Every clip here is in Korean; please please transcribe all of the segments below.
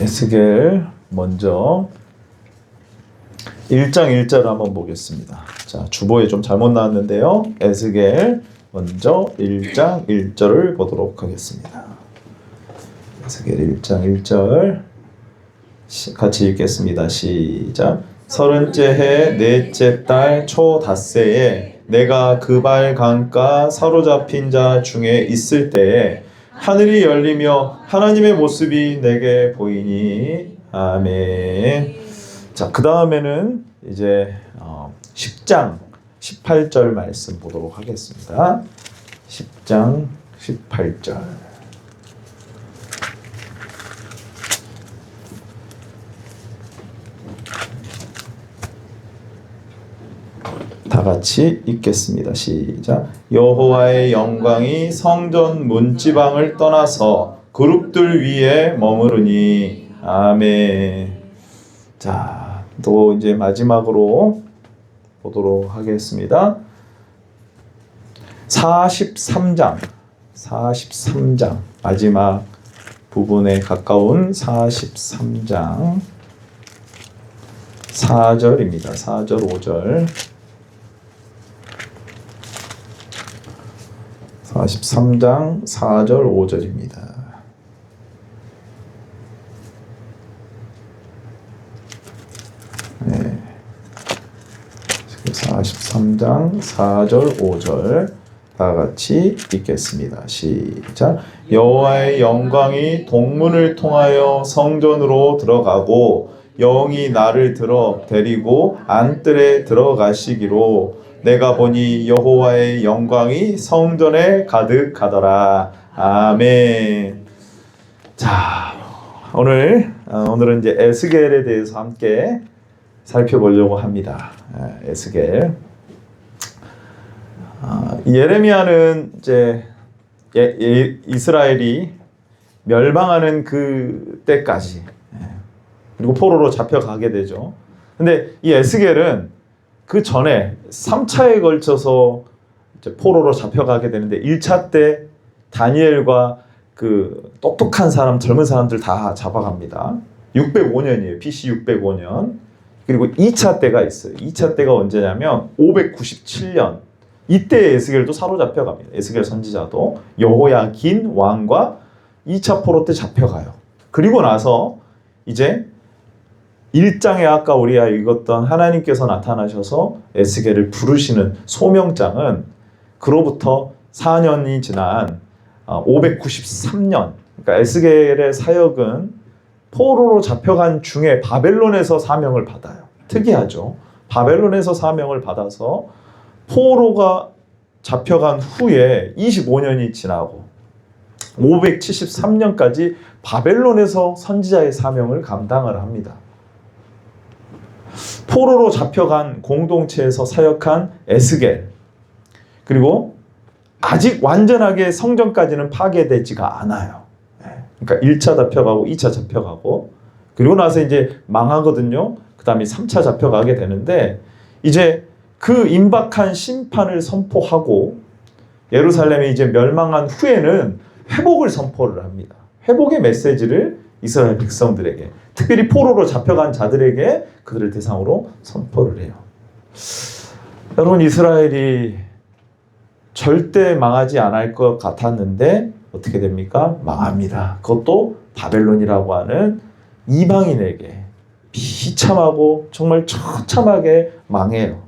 에스겔 먼저 1장 1절 한번 보겠습니다. 자, 주보에 좀 잘못 나왔는데요. 에스겔 먼저 1장 1절을 보도록 하겠습니다. 에스겔 1장 1절 같이 읽겠습니다. 시작. 30째 해 넷째 달 초닷새에 내가 그발 강가 사로잡힌 자 중에 있을 때에 하늘이 열리며 하나님의 모습이 내게 보이니. 아멘. 자, 그 다음에는 이제 10장 18절 말씀 보도록 하겠습니다. 10장 18절. 다 같이 읽겠습니다. 시작. 여호와의 영광이 성전 문지방을 떠나서 그룹들 위에 머무르니. 아멘. 자, 또 이제 마지막으로 보도록 하겠습니다. 43장 마지막 부분에 가까운 43장 4절입니다. 4절 5절 43장 4절 5절입니다. 네. 43장 4절 5절 다 같이 읽겠습니다. 시작. 여호와의 영광이 동문을 통하여 성전으로 들어가고 영이 나를 데리고 안뜰에 들어가시기로 내가 보니 여호와의 영광이 성전에 가득하더라. 아멘. 자, 오늘은 이제 에스겔에 대해서 함께 살펴보려고 합니다. 에스겔. 예레미야는 이제 이스라엘이 멸망하는 그 때까지 그리고 포로로 잡혀가게 되죠. 근데 이 에스겔은 그 전에 3차에 걸쳐서 이제 포로로 잡혀가게 되는데 1차 때 다니엘과 그 똑똑한 사람, 젊은 사람들 다 잡아갑니다. 605년이에요. BC 605년. 그리고 2차 때가 있어요. 2차 때가 언제냐면 597년. 이때 에스겔도 사로잡혀갑니다. 에스겔 선지자도 여호야긴 왕과 2차 포로 때 잡혀가요. 그리고 나서 이제 1장에 아까 우리가 읽었던 하나님께서 나타나셔서 에스겔을 부르시는 소명장은 그로부터 4년이 지난 593년, 그러니까 에스겔의 사역은 포로로 잡혀간 중에 바벨론에서 사명을 받아요. 특이하죠. 바벨론에서 사명을 받아서 포로가 잡혀간 후에 25년이 지나고 573년까지 바벨론에서 선지자의 사명을 감당을 합니다. 포로로 잡혀간 공동체에서 사역한 에스겔, 그리고 아직 완전하게 성전까지는 파괴되지가 않아요. 그러니까 1차 잡혀가고 2차 잡혀가고 그리고 나서 이제 망하거든요. 그 다음에 3차 잡혀가게 되는데 이제 그 임박한 심판을 선포하고 예루살렘이 이제 멸망한 후에는 회복을 선포를 합니다. 회복의 메시지를 이스라엘 백성들에게, 특별히 포로로 잡혀간 자들에게 그들을 대상으로 선포를 해요. 여러분, 이스라엘이 절대 망하지 않을 것 같았는데 어떻게 됩니까? 망합니다. 그것도 바벨론이라고 하는 이방인에게 비참하고 정말 처참하게 망해요.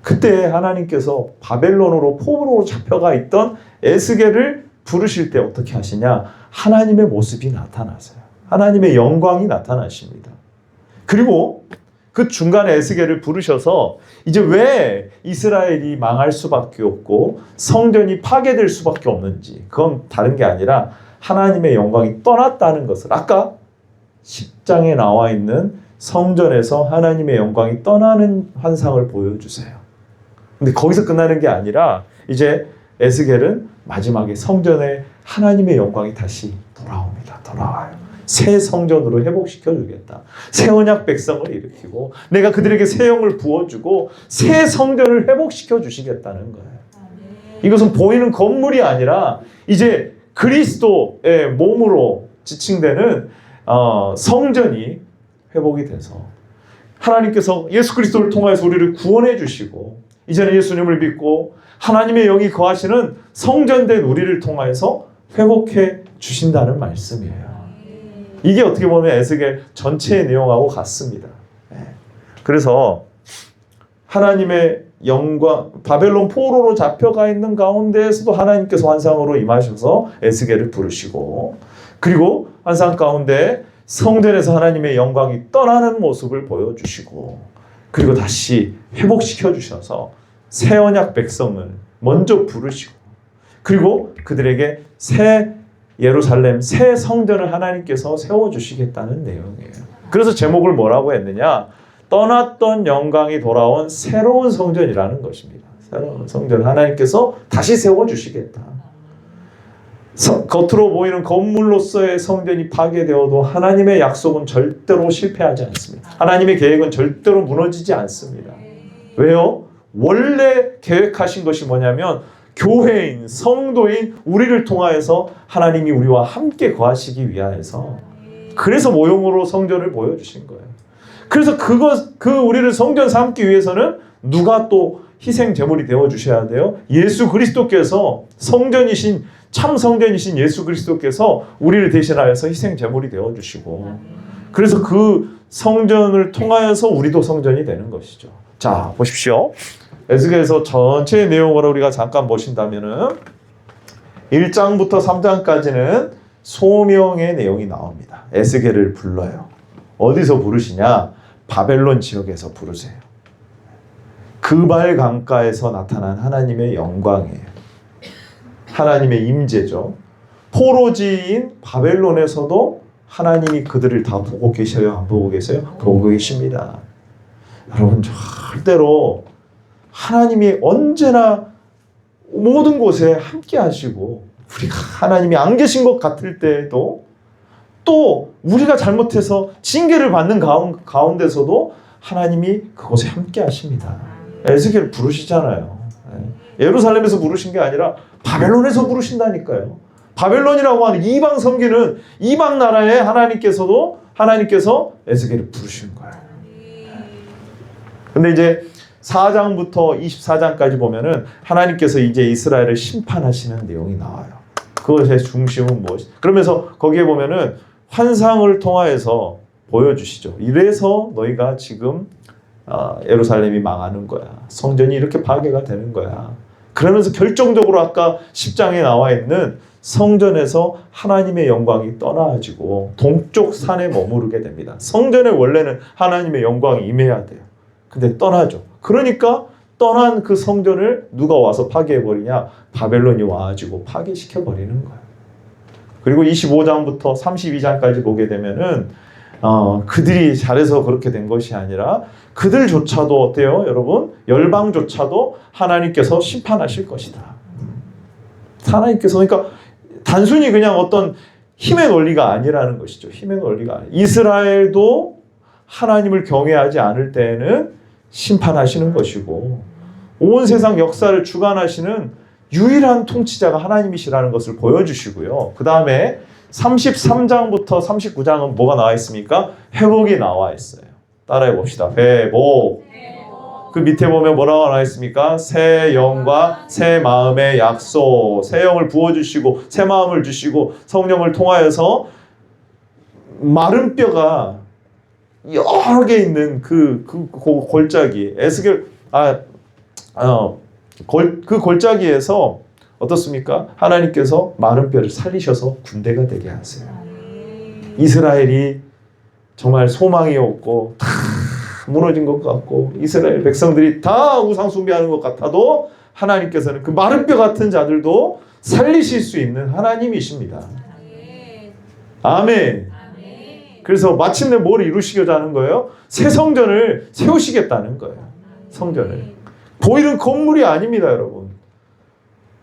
그때 하나님께서 바벨론으로 포로로 잡혀가 있던 에스겔을 부르실 때 어떻게 하시냐? 하나님의 모습이 나타나세요. 하나님의 영광이 나타나십니다. 그리고 그 중간에 에스겔을 부르셔서 이제 왜 이스라엘이 망할 수밖에 없고 성전이 파괴될 수밖에 없는지, 그건 다른 게 아니라 하나님의 영광이 떠났다는 것을, 아까 10장에 나와 있는 성전에서 하나님의 영광이 떠나는 환상을 보여주세요. 근데 거기서 끝나는 게 아니라 이제 에스겔은 마지막에 성전에 하나님의 영광이 다시 돌아옵니다. 돌아와요. 새 성전으로 회복시켜 주겠다. 새 언약 백성을 일으키고 내가 그들에게 새 영을 부어주고 새 성전을 회복시켜 주시겠다는 거예요. 이것은 보이는 건물이 아니라 이제 그리스도의 몸으로 지칭되는 성전이 회복이 돼서 하나님께서 예수 그리스도를 통하여서 우리를 구원해 주시고 이제는 예수님을 믿고 하나님의 영이 거하시는 성전된 우리를 통하여서 회복해 주신다는 말씀이에요. 이게 어떻게 보면 에스겔 전체의 내용하고 같습니다. 그래서 하나님의 영광, 바벨론 포로로 잡혀가 있는 가운데에서도 하나님께서 환상으로 임하셔서 에스겔을 부르시고, 그리고 환상 가운데 성전에서 하나님의 영광이 떠나는 모습을 보여주시고, 그리고 다시 회복시켜 주셔서 새 언약 백성을 먼저 부르시고, 그리고 그들에게 새 예루살렘, 새 성전을 하나님께서 세워주시겠다는 내용이에요. 그래서 제목을 뭐라고 했느냐? 떠났던 영광이 돌아온 새로운 성전이라는 것입니다. 새로운 성전을 하나님께서 다시 세워주시겠다. 겉으로 보이는 건물로서의 성전이 파괴되어도 하나님의 약속은 절대로 실패하지 않습니다. 하나님의 계획은 절대로 무너지지 않습니다. 왜요? 원래 계획하신 것이 뭐냐면 교회인, 성도인 우리를 통하여서 하나님이 우리와 함께 거하시기 위하여서, 그래서 모형으로 성전을 보여주신 거예요. 그래서 우리를 성전 삼기 위해서는 누가 또 희생 제물이 되어 주셔야 돼요? 예수 그리스도께서 참 성전이신 예수 그리스도께서 우리를 대신하여서 희생 제물이 되어 주시고, 그래서 그 성전을 통하여서 우리도 성전이 되는 것이죠. 자, 보십시오. 에스겔서 전체의 내용으로 우리가 잠깐 보신다면은 1장부터 3장까지는 소명의 내용이 나옵니다. 에스겔을 불러요. 어디서 부르시냐? 바벨론 지역에서 부르세요. 그발 강가에서 나타난 하나님의 영광이에요. 하나님의 임재죠. 포로지인 바벨론에서도 하나님이 그들을 다 보고 계셔요? 안 보고 계세요? 보고 계십니다. 여러분, 절대로 하나님이 언제나 모든 곳에 함께 하시고, 우리가 하나님이 안 계신 것 같을 때에도 또 우리가 잘못해서 징계를 받는 가운데서도 하나님이 그곳에 함께 하십니다. 에스겔을 부르시잖아요. 예루살렘에서 부르신 게 아니라 바벨론에서 부르신다니까요. 바벨론이라고 하는 이방 섬기는 이방 나라의 하나님께서 에스겔을 부르신 거예요. 근데 이제 4장부터 24장까지 보면은 하나님께서 이제 이스라엘을 심판하시는 내용이 나와요. 그것의 중심은 무엇이? 그러면서 거기에 보면은 환상을 통하여서 보여주시죠. 이래서 너희가 지금 예루살렘이 망하는 거야. 성전이 이렇게 파괴가 되는 거야. 그러면서 결정적으로 아까 10장에 나와 있는 성전에서 하나님의 영광이 떠나지고 동쪽 산에 머무르게 됩니다. 성전에 원래는 하나님의 영광이 임해야 돼요. 근데 떠나죠. 그러니까 떠난 그 성전을 누가 와서 파괴해버리냐? 바벨론이 와가지고 파괴시켜버리는 거예요. 그리고 25장부터 32장까지 보게 되면은 그들이 잘해서 그렇게 된 것이 아니라 그들조차도 어때요? 여러분, 열방조차도 하나님께서 심판하실 것이다. 하나님께서, 그러니까 단순히 그냥 어떤 힘의 논리가 아니라는 것이죠. 힘의 논리가 아니에요. 이스라엘도 하나님을 경외하지 않을 때에는 심판하시는 것이고, 온 세상 역사를 주관하시는 유일한 통치자가 하나님이시라는 것을 보여주시고요. 그 다음에 33장부터 39장은 뭐가 나와 있습니까? 회복이 나와 있어요. 따라해 봅시다. 회복. 그 밑에 보면 뭐라고 나와 있습니까? 새 영과 새 마음의 약속. 새 영을 부어주시고 새 마음을 주시고 성령을 통하여서 마른 뼈가 여러 개 있는 그 골짜기, 에스겔 그 골짜기에서 어떻습니까? 하나님께서 마른 뼈를 살리셔서 군대가 되게 하세요. 이스라엘이 정말 소망이 없고 다 무너진 것 같고 이스라엘 백성들이 다 우상 숭배하는 것 같아도 하나님께서는 그 마른 뼈 같은 자들도 살리실 수 있는 하나님이십니다. 아멘. 그래서 마침내 뭘 이루시고자 하는 거예요? 새 성전을 세우시겠다는 거예요. 성전을. 보이는 건물이 아닙니다, 여러분.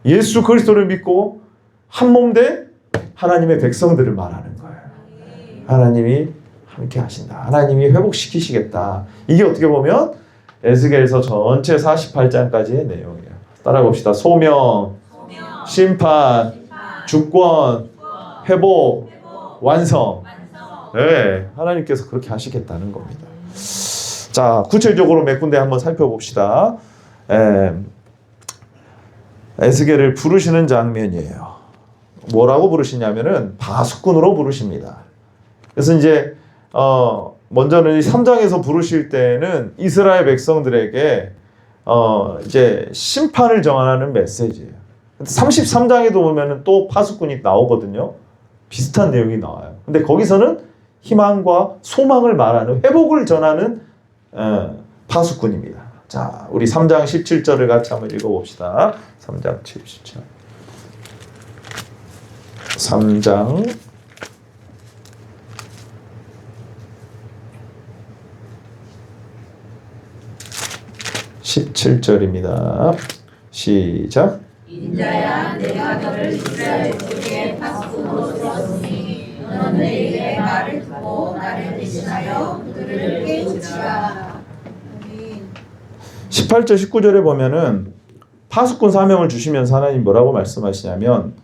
예수 그리스도를 믿고 한 몸 된 하나님의 백성들을 말하는 거예요. 하나님이 함께 하신다. 하나님이 회복시키시겠다. 이게 어떻게 보면 에스겔서 전체 48장까지의 내용이에요. 따라해 봅시다. 소명, 심판, 주권, 회복, 완성. 네, 하나님께서 그렇게 하시겠다는 겁니다. 자, 구체적으로 몇 군데 한번 살펴봅시다. 에스겔을 부르시는 장면이에요. 뭐라고 부르시냐면은 바수꾼으로 부르십니다. 그래서 이제 먼저는 3장에서 부르실 때는 이스라엘 백성들에게 이제 심판을 정하는 메시지예요. 33장에도 보면은 또 파수꾼이 나오거든요. 비슷한 내용이 나와요. 근데 거기서는 희망과 소망을 말하는, 회복을 전하는 파수꾼입니다. 자, 우리 3장 17절을 같이 한번 읽어봅시다. 3장 17절. 3장 17절입니다. 시작. 인자야, 내가 너를 이스라엘 족속의 파수꾼으로 세웠으니 너는 내게 말을 듣고 나를 대신하여 그들을 깨우치라. 18절 19절에 보면은 파수꾼 사명을 주시면서 하나님 뭐라고 말씀하시냐면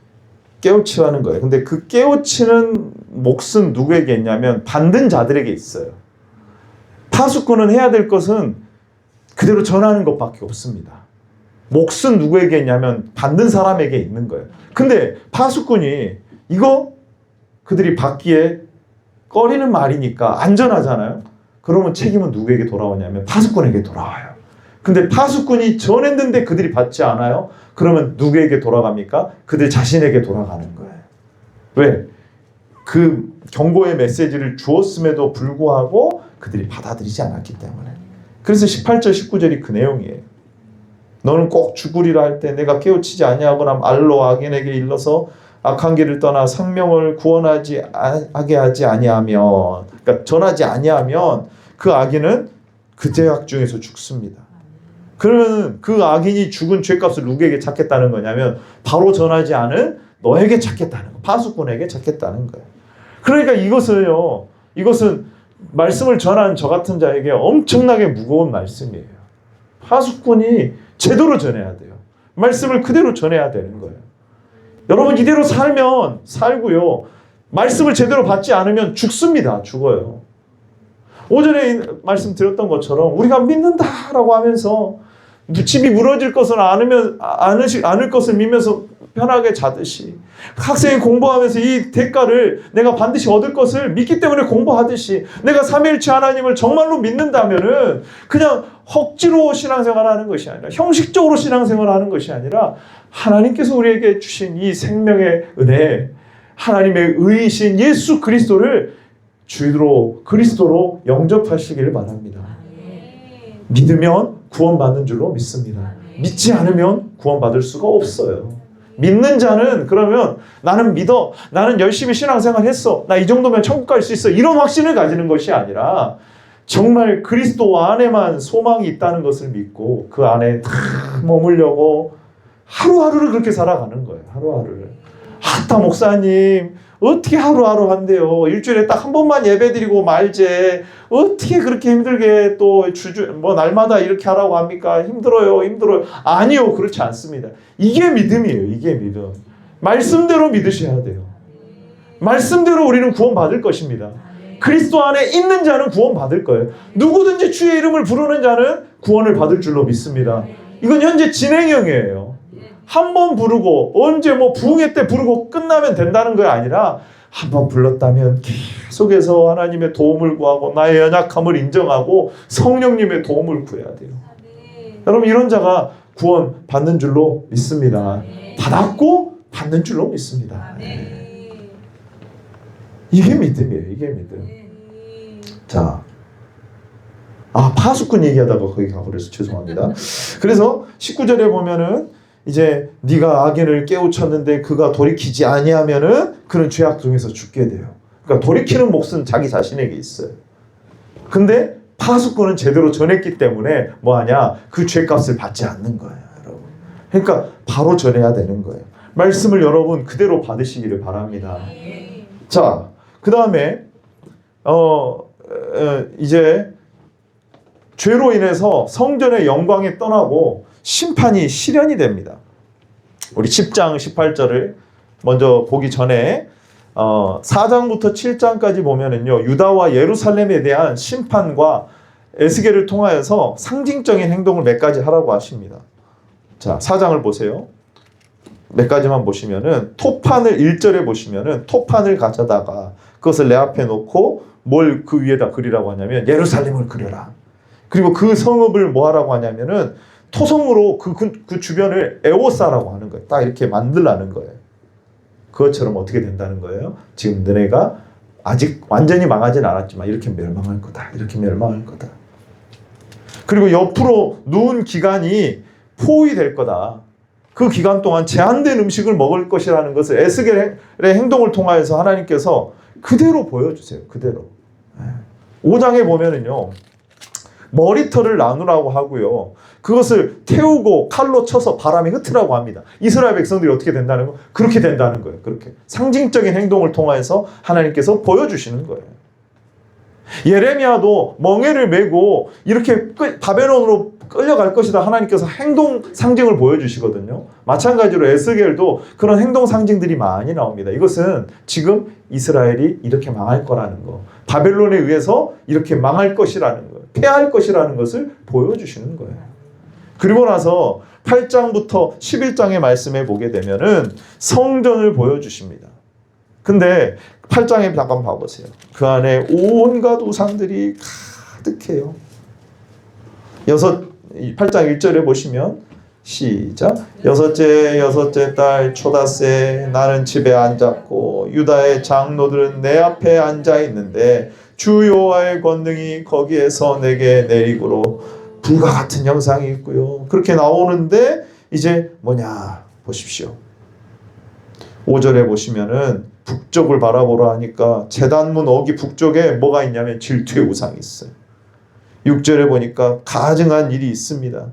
깨우치라는 거예요. 근데 그 깨우치는 몫은 누구에게 있냐면 받는 자들에게 있어요. 파수꾼은 해야 될 것은 그대로 전하는 것밖에 없습니다. 몫은 누구에게 있냐면 받는 사람에게 있는 거예요. 근데 파수꾼이 이거 그들이 받기에 꺼리는 말이니까 안전하잖아요. 그러면 책임은 누구에게 돌아오냐면 파수꾼에게 돌아와요. 근데 파수꾼이 전했는데 그들이 받지 않아요? 그러면 누구에게 돌아갑니까? 그들 자신에게 돌아가는 거예요. 왜? 그 경고의 메시지를 주었음에도 불구하고 그들이 받아들이지 않았기 때문에. 그래서 18절 19절이 그 내용이에요. 너는 꼭 죽으리라 할 때 내가 깨우치지 아니하거나 말로 악인에게 일러서 악한 길을 떠나 생명을 구원하지 하게 하지 아니하면, 그러니까 전하지 아니하면 그 악인은 그 죄악 중에서 죽습니다. 그러면 그 악인이 죽은 죄값을 누구에게 찾겠다는 거냐면 바로 전하지 않은 너에게 찾겠다는 거, 파수꾼에게 찾겠다는 거예요. 그러니까 이것은 말씀을 전하는 저 같은 자에게 엄청나게 무거운 말씀이에요. 파수꾼이 제대로 전해야 돼요. 말씀을 그대로 전해야 되는 거예요. 여러분 이대로 살면 살고요. 말씀을 제대로 받지 않으면 죽습니다. 죽어요. 오전에 말씀드렸던 것처럼 우리가 믿는다라고 하면서 집이 무너질 것을 않을 것을 믿으면서 편하게 자듯이, 학생이 공부하면서 이 대가를 내가 반드시 얻을 것을 믿기 때문에 공부하듯이, 내가 삼위일체 하나님을 정말로 믿는다면은 그냥 억지로 신앙생활하는 것이 아니라, 형식적으로 신앙생활하는 것이 아니라 하나님께서 우리에게 주신 이 생명의 은혜, 하나님의 의이신 예수 그리스도를 주로 그리스도로 영접하시기를 바랍니다. 믿으면 구원받는 줄로 믿습니다. 믿지 않으면 구원받을 수가 없어요. 믿는 자는 그러면 나는 믿어, 나는 열심히 신앙생활 했어, 나 이 정도면 천국 갈 수 있어, 이런 확신을 가지는 것이 아니라 정말 그리스도 안에만 소망이 있다는 것을 믿고 그 안에 다 머물려고 하루하루를 그렇게 살아가는 거예요. 하루하루를. 아따 목사님 어떻게 하루하루 한대요. 일주일에 딱 한 번만 예배드리고 말제. 어떻게 그렇게 힘들게 또 날마다 이렇게 하라고 합니까? 힘들어요. 아니요. 그렇지 않습니다. 이게 믿음이에요. 이게 믿음. 말씀대로 믿으셔야 돼요. 말씀대로 우리는 구원받을 것입니다. 그리스도 안에 있는 자는 구원받을 거예요. 누구든지 주의 이름을 부르는 자는 구원을 받을 줄로 믿습니다. 이건 현재 진행형이에요. 한 번 부르고 언제 부흥회 때 부르고 끝나면 된다는 게 아니라 한 번 불렀다면 계속해서 하나님의 도움을 구하고 나의 연약함을 인정하고 성령님의 도움을 구해야 돼요. 여러분 이런 자가 구원 받는 줄로 믿습니다. 받았고 받는 줄로 믿습니다. 이게 믿음이에요. 이게 믿음. 자, 파수꾼 얘기하다가 거기 가버려서 죄송합니다. 그래서 19절에 보면은 이제 네가 악인을 깨우쳤는데 그가 돌이키지 아니하면은 그는 죄악 중에서 죽게 돼요. 그러니까 돌이키는 몫은 자기 자신에게 있어요. 근데 파수꾼은 제대로 전했기 때문에 뭐하냐? 그 죄값을 받지 않는 거예요, 여러분. 그러니까 바로 전해야 되는 거예요. 말씀을 여러분 그대로 받으시기를 바랍니다. 자, 그 다음에 이제 죄로 인해서 성전의 영광이 떠나고 심판이 실현이 됩니다. 우리 10장 18절을 먼저 보기 전에 4장부터 7장까지 보면은요, 유다와 예루살렘에 대한 심판과 에스겔을 통하여서 상징적인 행동을 몇 가지 하라고 하십니다. 자, 4장을 보세요. 몇 가지만 보시면은, 토판을 1절에 보시면은 토판을 가져다가 그것을 내 앞에 놓고 뭘 그 위에다 그리라고 하냐면 예루살렘을 그려라. 그리고 그 성읍을 뭐 하라고 하냐면은 토성으로 그 주변을 에워싸라고 하는 거예요. 딱 이렇게 만들라는 거예요. 그것처럼 어떻게 된다는 거예요? 지금 너네가 아직 완전히 망하진 않았지만 이렇게 멸망할 거다. 이렇게 멸망할 거다. 그리고 옆으로 누운 기간이 포위될 거다. 그 기간 동안 제한된 음식을 먹을 것이라는 것을 에스겔의 행동을 통하여서 하나님께서 그대로 보여주세요. 그대로. 5장에 보면은요, 머리털을 나누라고 하고요, 그것을 태우고 칼로 쳐서 바람에 흩으라고 합니다. 이스라엘 백성들이 어떻게 된다는 거? 그렇게 된다는 거예요. 그렇게 상징적인 행동을 통해서 하나님께서 보여주시는 거예요. 예레미야도 멍에를 메고 이렇게 바벨론으로 끌려갈 것이다. 하나님께서 행동 상징을 보여주시거든요. 마찬가지로 에스겔도 그런 행동 상징들이 많이 나옵니다. 이것은 지금 이스라엘이 이렇게 망할 거라는 거, 바벨론에 의해서 이렇게 망할 것이라는 거, 패할 것이라는 것을 보여주시는 거예요. 그리고 나서 8장부터 11장의 말씀에 보게 되면은 성전을 보여주십니다. 근데 8장에 잠깐 봐보세요. 그 안에 온갖 우상들이 가득해요. 8장 1절에 보시면 시작. 여섯째 달 초닷새 나는 집에 앉았고 유다의 장로들은 내 앞에 앉아 있는데 주 여호와의 권능이 거기에서 내게 내리고로 불과 같은 형상이 있고요. 그렇게 나오는데 이제 뭐냐 보십시오. 5절에 보시면은 북쪽을 바라보라 하니까 제단문 어기 북쪽에 뭐가 있냐면 질투의 우상이 있어요. 6절에 보니까 가증한 일이 있습니다.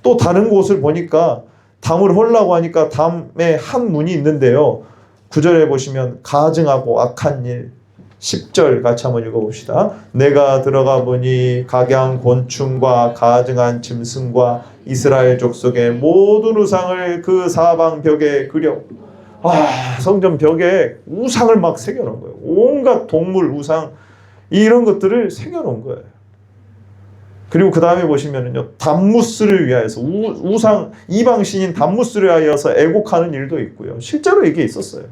또 다른 곳을 보니까 담을 헐라고 하니까 담에 한 문이 있는데요. 9절에 보시면 가증하고 악한 일. 10절 같이 한번 읽어봅시다. 내가 들어가 보니 각양 곤충과 가증한 짐승과 이스라엘 족속의 모든 우상을 그 사방 벽에 그려. 성전 벽에 우상을 막 새겨놓은 거예요. 온갖 동물 우상 이런 것들을 새겨놓은 거예요. 그리고 그 다음에 보시면은요, 담무스를 위하여서 우상 이방신인 담무스를 위하여서 애곡하는 일도 있고요. 실제로 이게 있었어요.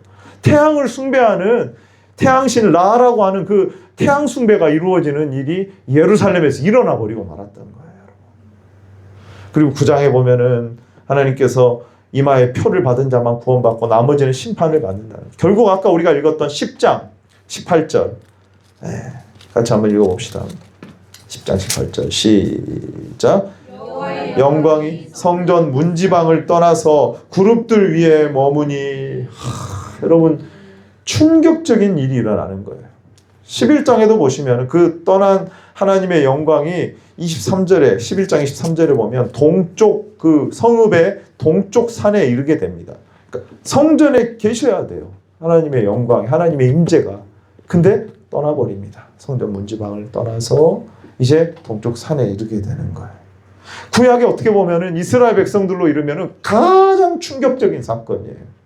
태양을 숭배하는 태양신 라라고 하는 그 태양 숭배가 이루어지는 일이 예루살렘에서 일어나 버리고 말았던 거예요. 그리고 9장에 보면은 하나님께서 이마에 표를 받은 자만 구원받고 나머지는 심판을 받는다는. 결국 아까 우리가 읽었던 10장 18절 같이 한번 읽어봅시다. 10장 18절 시작. 영광이 성전 문지방을 떠나서 그룹들 위에 머무니. 여러분 충격적인 일이 일어나는 거예요. 11장에도 보시면 그 떠난 하나님의 영광이 23절에 11장 23절에 보면 동쪽 그 성읍의 동쪽 산에 이르게 됩니다. 그러니까 성전에 계셔야 돼요. 하나님의 영광, 하나님의 임재가. 근데 떠나버립니다. 성전 문지방을 떠나서 이제 동쪽 산에 이르게 되는 거예요. 구약에 어떻게 보면은 이스라엘 백성들로 이르면은 가장 충격적인 사건이에요.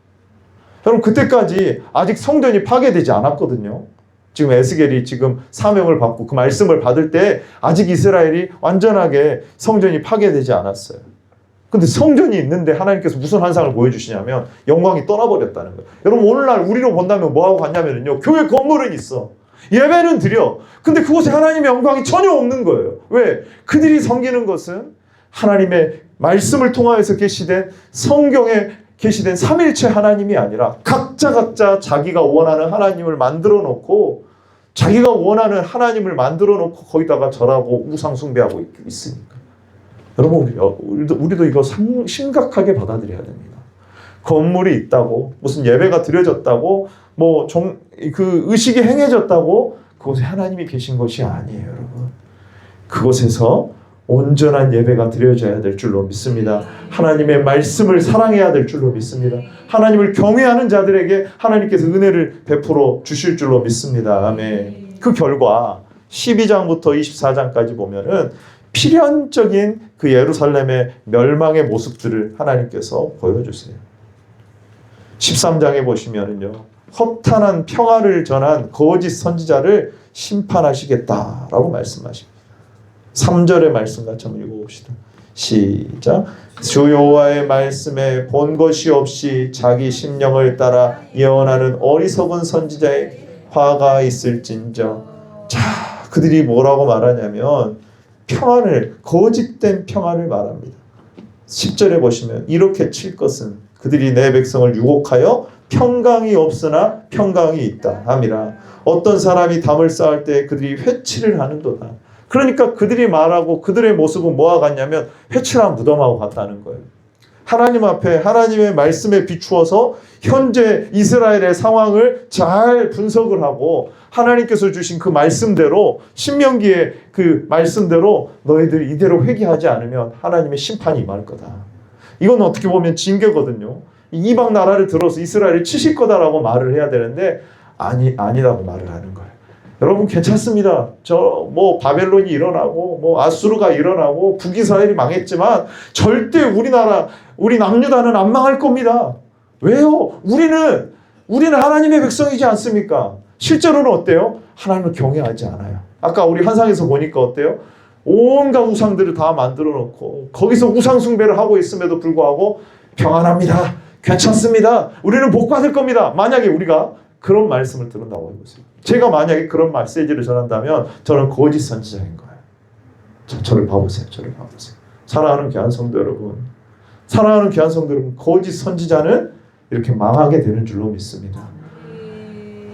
여러분 그때까지 아직 성전이 파괴되지 않았거든요. 지금 에스겔이 지금 사명을 받고 그 말씀을 받을 때 아직 이스라엘이 완전하게 성전이 파괴되지 않았어요. 근데 성전이 있는데 하나님께서 무슨 환상을 보여주시냐면 영광이 떠나버렸다는 거예요. 여러분 오늘날 우리로 본다면 뭐하고 같냐면요, 교회 건물은 있어, 예배는 드려. 근데 그곳에 하나님의 영광이 전혀 없는 거예요. 왜? 그들이 섬기는 것은 하나님의 말씀을 통하여서 계시된 성경에 계시된 삼일체 하나님이 아니라 각자 자기가 원하는 하나님을 만들어 놓고 자기가 원하는 하나님을 만들어 놓고 거기다가 절하고 우상 숭배하고 있으니까. 여러분 우리도 이거 심각하게 받아들여야 됩니다. 건물이 있다고 무슨 예배가 드려졌다고 그 의식이 행해졌다고 그곳에 하나님이 계신 것이 아니에요. 여러분 그곳에서 온전한 예배가 드려져야 될 줄로 믿습니다. 하나님의 말씀을 사랑해야 될 줄로 믿습니다. 하나님을 경외하는 자들에게 하나님께서 은혜를 베풀어 주실 줄로 믿습니다. 아멘. 그 결과 12장부터 24장까지 보면은 필연적인 그 예루살렘의 멸망의 모습들을 하나님께서 보여주세요. 13장에 보시면은요, 허탄한 평화를 전한 거짓 선지자를 심판하시겠다라고 말씀하십니다. 3절의 말씀 같이 한번 읽어봅시다. 시작. 주 여호와의 말씀에 본 것이 없이 자기 심령을 따라 예언하는 어리석은 선지자의 화가 있을진저. 자, 그들이 뭐라고 말하냐면 평안을, 거짓된 평안을 말합니다. 10절에 보시면 이렇게 칠 것은 그들이 내 백성을 유혹하여 평강이 없으나 평강이 있다 함이라. 어떤 사람이 담을 쌓을 때 그들이 회치를 하는도다. 그러니까 그들이 말하고 그들의 모습은 뭐와 같냐면 회칠한 무덤하고 같다는 거예요. 하나님 앞에 하나님의 말씀에 비추어서 현재 이스라엘의 상황을 잘 분석을 하고 하나님께서 주신 그 말씀대로, 신명기의 그 말씀대로 너희들이 이대로 회개하지 않으면 하나님의 심판이 임할 거다. 이건 어떻게 보면 징계거든요. 이방 나라를 들어서 이스라엘을 치실 거다라고 말을 해야 되는데 아니라고 말을 하는 거예요. 여러분 괜찮습니다. 뭐 바벨론이 일어나고 뭐 아수르가 일어나고 북이스라엘이 망했지만 절대 우리 남유다는 안 망할 겁니다. 왜요? 우리는 하나님의 백성이지 않습니까? 실제로는 어때요? 하나님을 경외하지 않아요. 아까 우리 한상에서 보니까 어때요? 온갖 우상들을 다 만들어 놓고 거기서 우상 숭배를 하고 있음에도 불구하고 평안합니다. 괜찮습니다. 우리는 복 받을 겁니다. 만약에 우리가 그런 말씀을 들은다고 해보세요. 제가 만약에 그런 메시지를 전한다면 저는 거짓 선지자인 거예요. 저를 봐보세요. 사랑하는 귀한 성도 여러분, 거짓 선지자는 이렇게 망하게 되는 줄로 믿습니다.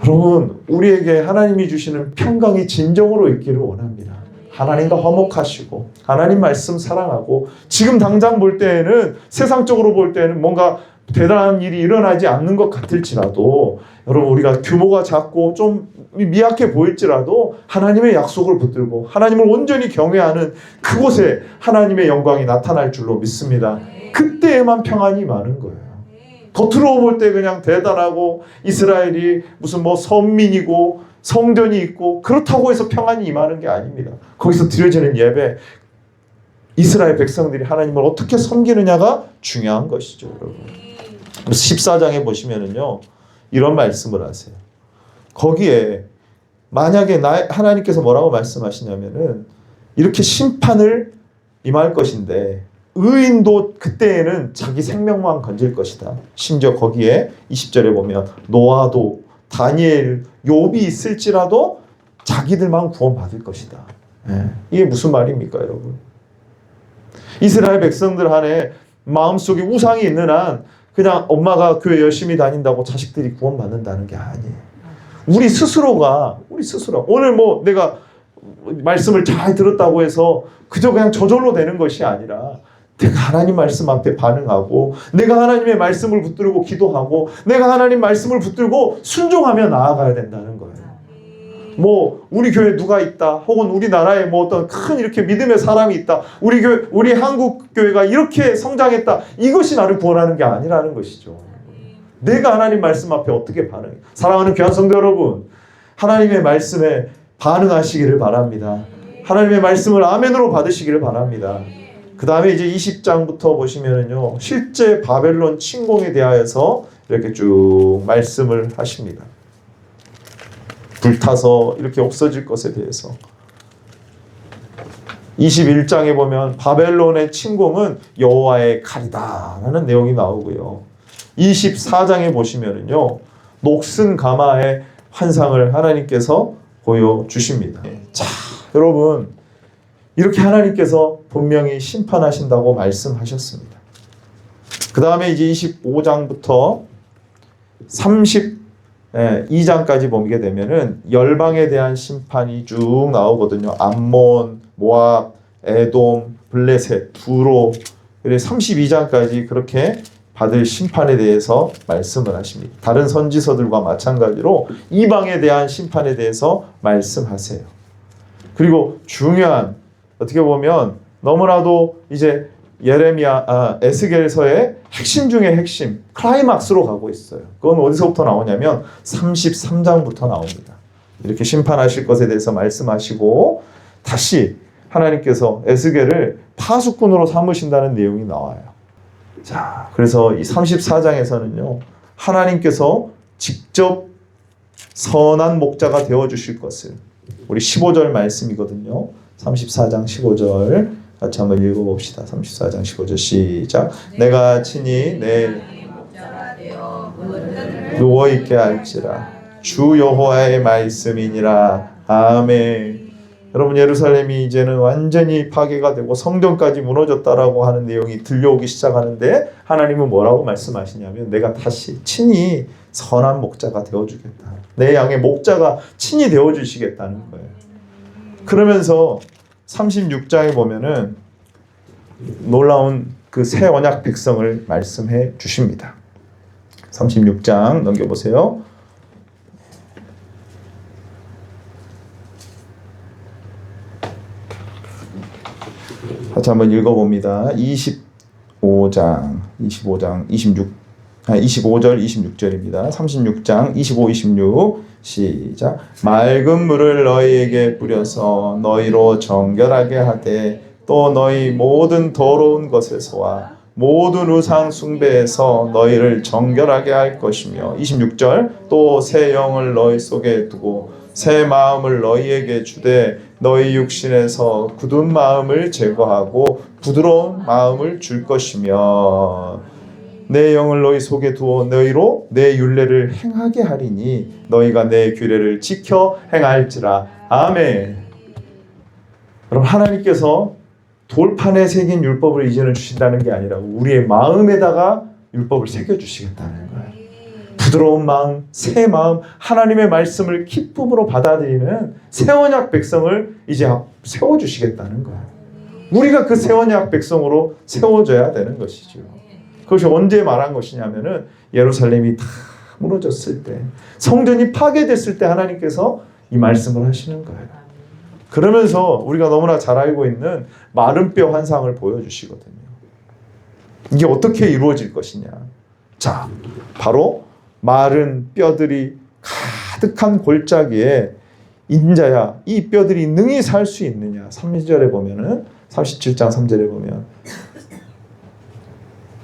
여러분, 우리에게 하나님이 주시는 평강이 진정으로 있기를 원합니다. 하나님과 화목하시고 하나님 말씀 사랑하고 지금 당장 볼 때에는, 세상적으로 볼 때는 뭔가 대단한 일이 일어나지 않는 것 같을지라도, 여러분 우리가 규모가 작고 좀 미약해 보일지라도 하나님의 약속을 붙들고 하나님을 온전히 경외하는 그곳에 하나님의 영광이 나타날 줄로 믿습니다. 그때에만 평안이 많은 거예요. 겉으로 볼 때 그냥 대단하고 이스라엘이 무슨 뭐 선민이고 성전이 있고 그렇다고 해서 평안이 임하는 게 아닙니다. 거기서 드려지는 예배, 이스라엘 백성들이 하나님을 어떻게 섬기느냐가 중요한 것이죠, 여러분. 14장에 보시면은요, 이런 말씀을 하세요. 거기에 만약에 하나님께서 뭐라고 말씀하시냐면은 이렇게 심판을 임할 것인데 의인도 그때에는 자기 생명만 건질 것이다. 심지어 거기에 20절에 보면 노아도 다니엘, 욥이 있을지라도 자기들만 구원받을 것이다. 이게 무슨 말입니까, 여러분? 이스라엘 백성들 안에 마음속에 우상이 있는 한 그냥 엄마가 교회 열심히 다닌다고 자식들이 구원받는다는 게 아니에요. 우리 스스로가 오늘 뭐 내가 말씀을 잘 들었다고 해서 그저 그냥 저절로 되는 것이 아니라 내가 하나님 말씀 앞에 반응하고 내가 하나님의 말씀을 붙들고 기도하고 내가 하나님 말씀을 붙들고 순종하며 나아가야 된다는 거예요. 뭐 우리 교회에 누가 있다, 혹은 우리나라에 뭐 어떤 큰 이렇게 믿음의 사람이 있다, 우리 한국 교회가 이렇게 성장했다, 이것이 나를 구원하는 게 아니라는 것이죠. 내가 하나님 말씀 앞에 어떻게 반응해? 사랑하는 귀한 성도 여러분, 하나님의 말씀에 반응하시기를 바랍니다. 하나님의 말씀을 아멘으로 받으시기를 바랍니다. 그 다음에 이제 20장부터 보시면은요, 실제 바벨론 침공에 대하여서 이렇게 쭉 말씀을 하십니다. 불타서 이렇게 없어질 것에 대해서. 21장에 보면 바벨론의 침공은 여호와의 칼이다 라는 내용이 나오고요. 24장에 보시면은요, 녹슨 가마의 환상을 하나님께서 보여주십니다. 자, 여러분, 이렇게 하나님께서 분명히 심판하신다고 말씀하셨습니다. 그 다음에 이제 25장부터 32장까지 보게 되면은 열방에 대한 심판이 쭉 나오거든요. 암몬, 모압, 에돔, 블레셋, 두로, 32장까지 그렇게 받을 심판에 대해서 말씀을 하십니다. 다른 선지서들과 마찬가지로 이방에 대한 심판에 대해서 말씀하세요. 그리고 중요한, 어떻게 보면 너무나도 이제 에스겔서의 핵심 중의 핵심, 클라이막스로 가고 있어요. 그건 어디서부터 나오냐면 33장부터 나옵니다. 이렇게 심판하실 것에 대해서 말씀하시고 다시 하나님께서 에스겔을 파수꾼으로 삼으신다는 내용이 나와요. 자, 그래서 이 34장에서는요, 하나님께서 직접 선한 목자가 되어주실 것을. 우리 15절 말씀이거든요. 34장 15절 같이 한번 읽어봅시다. 34장 15절 시작. 내가 친히 내 누워있게 할지라 주 여호와의 말씀이니라. 아멘. 여러분, 예루살렘이 이제는 완전히 파괴가 되고 성전까지 무너졌다라고 하는 내용이 들려오기 시작하는데 하나님은 뭐라고 말씀하시냐면 내가 다시 친히 선한 목자가 되어주겠다. 내 양의 목자가 친히 되어주시겠다는 거예요. 그러면서 36장에 보면은 놀라운 그 새 언약 백성을 말씀해 주십니다. 36장 넘겨보세요. 같이 한번 읽어봅니다. 25절 26절입니다. 36장 25, 26 시작. 맑은 물을 너희에게 뿌려서 너희로 정결하게 하되 또 너희 모든 더러운 것에서와 모든 우상 숭배에서 너희를 정결하게 할 것이며 26절 또 새 영을 너희 속에 두고 새 마음을 너희에게 주되 너희 육신에서 굳은 마음을 제거하고 부드러운 마음을 줄 것이며 내 영을 너희 속에 두어 너희로 내 율례를 행하게 하리니 너희가 내 규례를 지켜 행할지라. 아멘. 여러분, 하나님께서 돌판에 새긴 율법을 이제는 주신다는 게 아니라 우리의 마음에다가 율법을 새겨주시겠다는 거예요. 부드러운 마음, 새 마음, 하나님의 말씀을 기쁨으로 받아들이는 새 언약 백성을 이제 세워주시겠다는 거예요. 우리가 그 새 언약 백성으로 세워져야 되는 것이죠. 그것이 언제 말한 것이냐면은 예루살렘이 다 무너졌을 때, 성전이 파괴됐을 때 하나님께서 이 말씀을 하시는 거예요. 그러면서 우리가 너무나 잘 알고 있는 마른 뼈 환상을 보여주시거든요. 이게 어떻게 이루어질 것이냐. 자, 바로 마른 뼈들이 가득한 골짜기에 인자야, 이 뼈들이 능히 살 수 있느냐. 3절에 보면은 37장 3절에 보면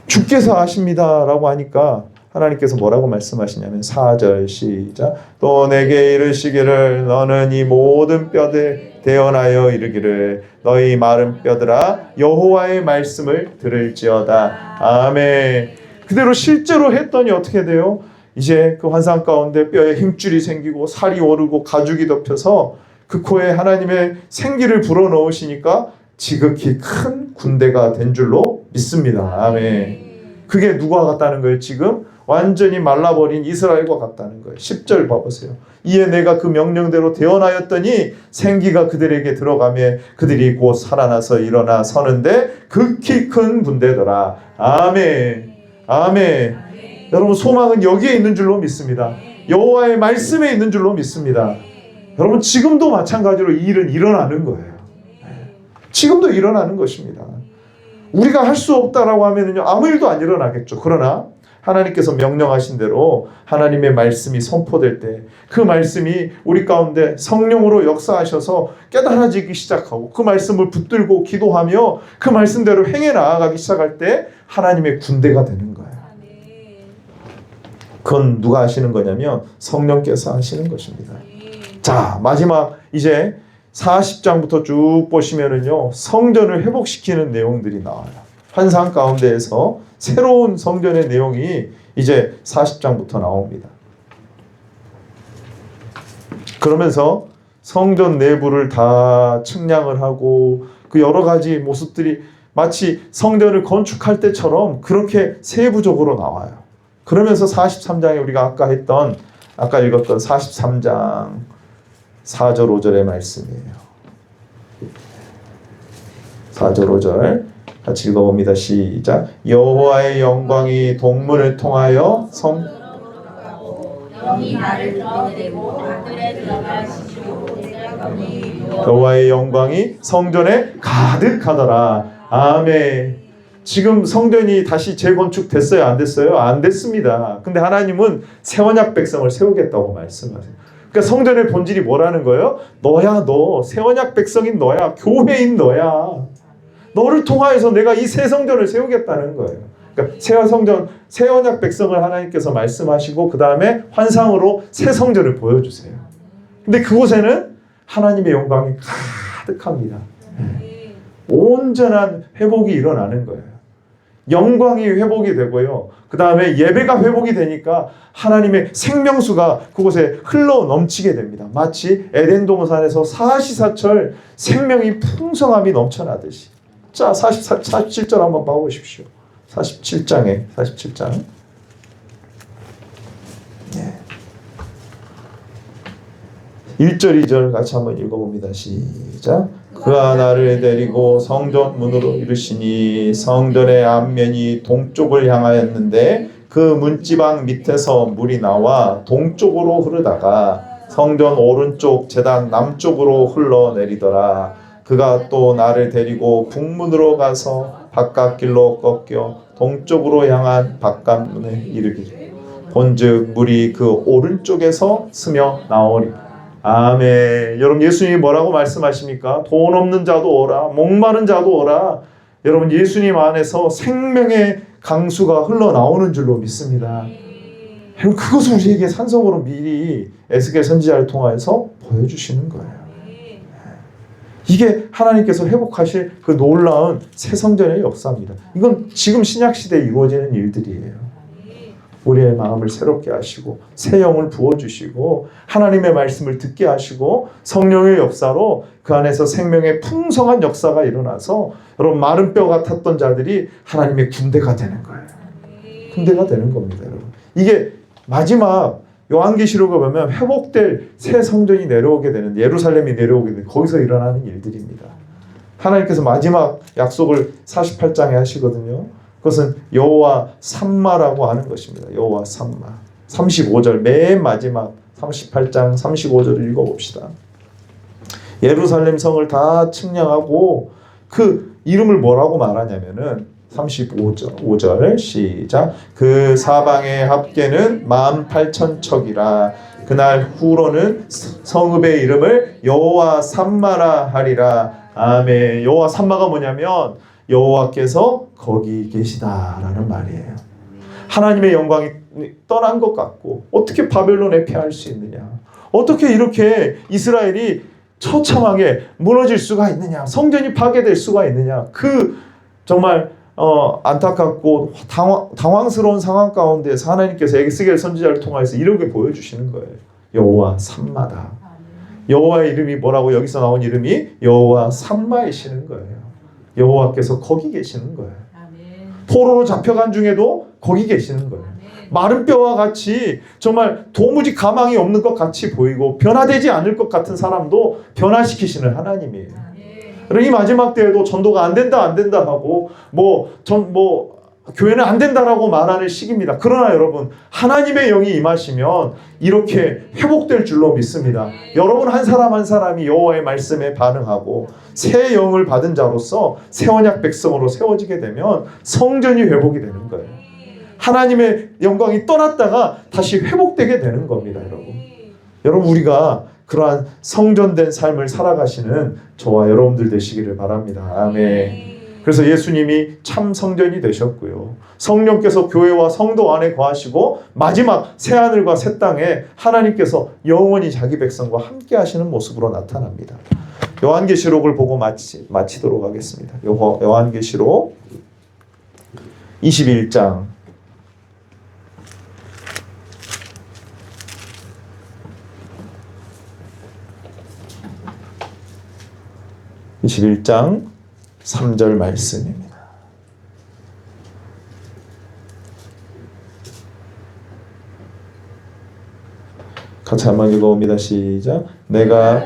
주께서 아십니다 라고 하니까 하나님께서 뭐라고 말씀하시냐면 4절 시작. 또 내게 이르시기를 너는 이 모든 뼈들 대언하여 이르기를 너희 마른 뼈들아 여호와의 말씀을 들을지어다. 아멘. 그대로 실제로 했더니 어떻게 돼요? 이제 그 환상 가운데 뼈에 힘줄이 생기고 살이 오르고 가죽이 덮여서 그 코에 하나님의 생기를 불어넣으시니까 지극히 큰 군대가 된 줄로 믿습니다. 아멘. 그게 누구와 같다는 거예요? 지금 완전히 말라버린 이스라엘과 같다는 거예요. 10절 봐보세요. 이에 내가 그 명령대로 대언하였더니 생기가 그들에게 들어가며 그들이 곧 살아나서 일어나 서는데 극히 큰 군대더라. 아멘. 아멘. 여러분, 소망은 여기에 있는 줄로 믿습니다. 여호와의 말씀에 있는 줄로 믿습니다. 여러분, 지금도 마찬가지로 이 일은 일어나는 거예요. 지금도 일어나는 것입니다. 우리가 할 수 없다라고 하면은요, 아무 일도 안 일어나겠죠. 그러나 하나님께서 명령하신 대로 하나님의 말씀이 선포될 때 그 말씀이 우리 가운데 성령으로 역사하셔서 깨달아지기 시작하고 그 말씀을 붙들고 기도하며 그 말씀대로 행해 나아가기 시작할 때 하나님의 군대가 되는 거예요. 그건 누가 하시는 거냐면 성령께서 하시는 것입니다. 자, 마지막 이제 40장부터 쭉 보시면은요, 성전을 회복시키는 내용들이 나와요. 환상 가운데에서 새로운 성전의 내용이 이제 40장부터 나옵니다. 그러면서 성전 내부를 다 측량을 하고 그 여러 가지 모습들이 마치 성전을 건축할 때처럼 그렇게 세부적으로 나와요. 그러면서 43장에 우리가 아까 읽었던 43장 4절 5절의 말씀이에요. 4절 5절 같이 읽어봅니다. 시작. 여호와의 영광이 동문을 통하여 여호와의 영광이 성전에 가득하더라. 아멘. 지금 성전이 다시 재건축됐어요? 안 됐어요? 안 됐습니다. 근데 하나님은 새 언약 백성을 세우겠다고 말씀하세요. 그러니까 성전의 본질이 뭐라는 거예요? 너야, 너. 새 언약 백성인 너야. 교회인 너야. 너를 통하여서 내가 이 새 성전을 세우겠다는 거예요. 그러니까 새 언약 백성을 하나님께서 말씀하시고 그 다음에 환상으로 새 성전을 보여주세요. 근데 그곳에는 하나님의 영광이 가득합니다. 온전한 회복이 일어나는 거예요. 영광이 회복이 되고요. 그 다음에 예배가 회복이 되니까 하나님의 생명수가 그곳에 흘러 넘치게 됩니다. 마치 에덴 동산에서 사시사철 생명이 풍성함이 넘쳐나듯이. 자, 47절 한번 봐보십시오. 47장. 1절, 2절 같이 한번 읽어봅니다. 시작. 그가 나를 데리고 성전 문으로 이르시니 성전의 앞면이 동쪽을 향하였는데 그 문지방 밑에서 물이 나와 동쪽으로 흐르다가 성전 오른쪽 제단 남쪽으로 흘러내리더라. 그가 또 나를 데리고 북문으로 가서 바깥길로 꺾여 동쪽으로 향한 바깥문에 이르기를 본즉 물이 그 오른쪽에서 스며 나오리. 아멘. 여러분, 예수님이 뭐라고 말씀하십니까? 돈 없는 자도 오라, 목마른 자도 오라. 여러분, 예수님 안에서 생명의 강수가 흘러나오는 줄로 믿습니다. 여러분, 그것을 우리에게 산성으로 미리 에스겔 선지자를 통해서 보여주시는 거예요. 이게 하나님께서 회복하실 그 놀라운 새 성전의 역사입니다. 이건 지금 신약시대에 이루어지는 일들이에요. 우리의 마음을 새롭게 하시고 새 영을 부어주시고 하나님의 말씀을 듣게 하시고 성령의 역사로 그 안에서 생명의 풍성한 역사가 일어나서 여러분, 마른 뼈 같았던 자들이 하나님의 군대가 되는 거예요. 군대가 되는 겁니다, 여러분. 이게 마지막 요한계시록을 보면 회복될 새 성전이 내려오게 되는, 예루살렘이 내려오게 되는, 거기서 일어나는 일들입니다. 하나님께서 마지막 약속을 48장에 하시거든요. 그것은 여호와 산마라고 하는 것입니다. 여호와 산마. 35절 맨 마지막 38장 35절을 읽어봅시다. 예루살렘 성을 다 측량하고 그 이름을 뭐라고 말하냐면은 35절 시작. 그 사방의 합계는 18,000척이라. 그날 후로는 성읍의 이름을 여호와 산마라 하리라. 아멘. 여호와 산마가 뭐냐면 여호와께서 거기 계시다라는 말이에요. 하나님의 영광이 떠난 것 같고 어떻게 바벨론에 패할 수 있느냐? 어떻게 이렇게 이스라엘이 처참하게 무너질 수가 있느냐? 성전이 파괴될 수가 있느냐? 그 정말 안타깝고 당황스러운 상황 가운데서 하나님께서 에스겔 선지자를 통해서 이렇게 보여주시는 거예요. 여호와 산마다. 여호와의 이름이 뭐라고 여기서 나온 이름이 여호와 산마이시는 거예요. 여호와께서 거기 계시는 거예요. 포로로 잡혀간 중에도 거기 계시는 거예요. 마른 뼈와 같이 정말 도무지 가망이 없는 것 같이 보이고 변화되지 않을 것 같은 사람도 변화시키시는 하나님이에요. 이 마지막 때에도 전도가 안 된다 하고 교회는 안 된다라고 말하는 시기입니다. 그러나 여러분, 하나님의 영이 임하시면 이렇게 회복될 줄로 믿습니다. 여러분 한 사람 한 사람이 여호와의 말씀에 반응하고 새 영을 받은 자로서 새 언약 백성으로 세워지게 되면 성전이 회복이 되는 거예요. 하나님의 영광이 떠났다가 다시 회복되게 되는 겁니다, 여러분. 여러분, 우리가 그러한 성전된 삶을 살아가시는 저와 여러분들 되시기를 바랍니다. 아멘. 그래서 예수님이 참 성전이 되셨고요. 성령께서 교회와 성도 안에 거하시고 마지막 새하늘과 새 땅에 하나님께서 영원히 자기 백성과 함께 하시는 모습으로 나타납니다. 요한계시록을 보고 마치도록 하겠습니다. 요한계시록 21장 21장 3절 말씀입니다. 같이 한번 읽어봅니다. 시작. 내가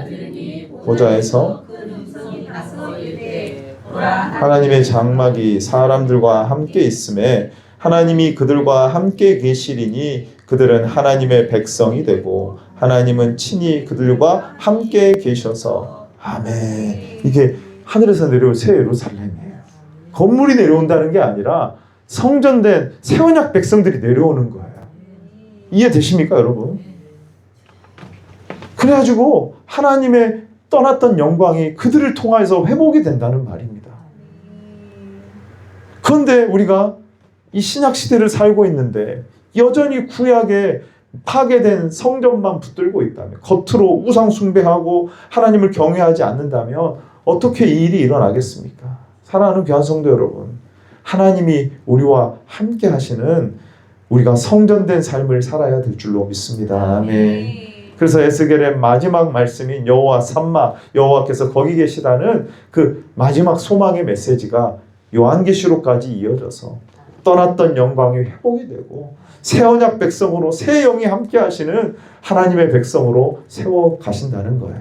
보좌에서 하나님의 장막이 사람들과 함께 있음에 하나님이 그들과 함께 계시리니 그들은 하나님의 백성이 되고 하나님은 친히 그들과 함께 계셔서 아멘. 이게 하늘에서 내려올 새 예루살렘이에요. 건물이 내려온다는 게 아니라 성전된 새 언약 백성들이 내려오는 거예요. 이해되십니까, 여러분? 그래가지고 하나님의 떠났던 영광이 그들을 통해서 회복이 된다는 말입니다. 그런데 우리가 이 신약 시대를 살고 있는데 여전히 구약에 파괴된 성전만 붙들고 있다면, 겉으로 우상 숭배하고 하나님을 경외하지 않는다면 어떻게 이 일이 일어나겠습니까? 사랑하는 귀한 성도 여러분, 하나님이 우리와 함께 하시는 우리가 성전된 삶을 살아야 될 줄로 믿습니다. 아멘. 그래서 에스겔의 마지막 말씀인 여호와 삼마, 여호와께서 거기 계시다는 그 마지막 소망의 메시지가 요한계시록까지 이어져서 떠났던 영광이 회복이 되고 새 언약 백성으로 새 영이 함께 하시는 하나님의 백성으로 세워 가신다는 거예요.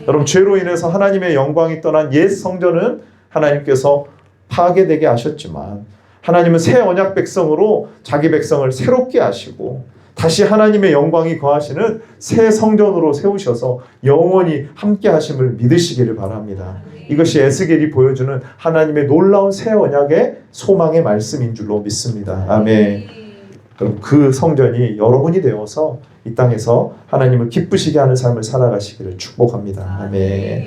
여러분, 죄로 인해서 하나님의 영광이 떠난 옛 성전은 하나님께서 파괴되게 하셨지만 하나님은 새 언약 백성으로 자기 백성을 새롭게 하시고 다시 하나님의 영광이 거하시는 새 성전으로 세우셔서 영원히 함께 하심을 믿으시기를 바랍니다. 이것이 에스겔이 보여주는 하나님의 놀라운 새 언약의 소망의 말씀인 줄로 믿습니다. 아멘. 그럼 그 성전이 여러분이 되어서 이 땅에서 하나님을 기쁘시게 하는 삶을 살아가시기를 축복합니다. 아멘.